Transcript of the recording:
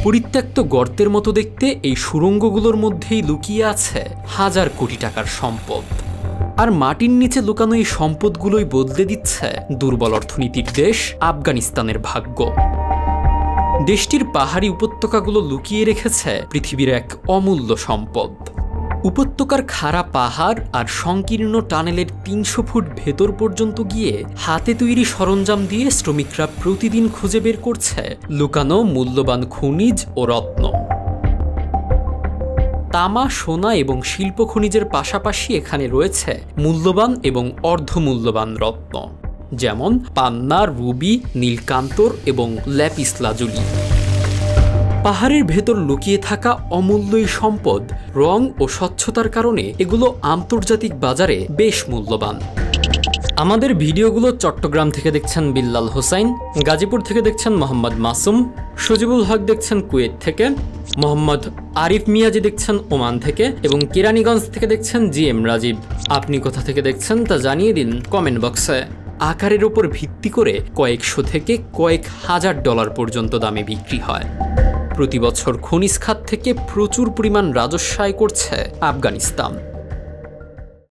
পরিত্যক্ত গর্তের মতো দেখতে এই সুড়ঙ্গগুলোর মধ্যেই লুকিয়ে আছে হাজার কোটি টাকার সম্পদ। আর মাটির নিচে লুকানো এই সম্পদগুলোই বদলে দিচ্ছে দুর্বল অর্থনীতির দেশ আফগানিস্তানের ভাগ্য। দেশটির পাহাড়ি উপত্যকাগুলো লুকিয়ে রেখেছে পৃথিবীর এক অমূল্য সম্পদ। উপত্যকার খাড়া পাহাড় আর সংকীর্ণ টানেলের ৩০০ ফুট ভেতর পর্যন্ত গিয়ে হাতে তৈরি সরঞ্জাম দিয়ে শ্রমিকরা প্রতিদিন খুঁজে বের করছে লুকানো মূল্যবান খনিজ ও রত্ন। তামা, সোনা এবং শিল্প খনিজের পাশাপাশি এখানে রয়েছে মূল্যবান এবং অর্ধমূল্যবান রত্ন, যেমন পান্না, রুবি, নীলকান্তর এবং ল্যাপিস লাজুলি। পাহাড়ের ভেতর লুকিয়ে থাকা অমূল্য এই সম্পদ রং ও স্বচ্ছতার কারণে এগুলো আন্তর্জাতিক বাজারে বেশ মূল্যবান। আমাদের ভিডিওগুলো চট্টগ্রাম থেকে দেখছেন বিল্লাল হোসাইন, গাজীপুর থেকে দেখছেন মোহাম্মদ মাসুম, সজিবুল হক দেখছেন কুয়েত থেকে, মোহাম্মদ আরিফ মিয়াজি দেখছেন ওমান থেকে এবং কেরানীগঞ্জ থেকে দেখছেন জিএম রাজীব। আপনি কোথা থেকে দেখছেন তা জানিয়ে দিন কমেন্ট বক্সে। আকারের উপর ভিত্তি করে কয়েকশো থেকে কয়েক হাজার ডলার পর্যন্ত দামে বিক্রি হয়। প্রতি বছর খনিজ খাত থেকে প্রচুর পরিমাণ রাজস্ব আয় করছে আফগানিস্তান।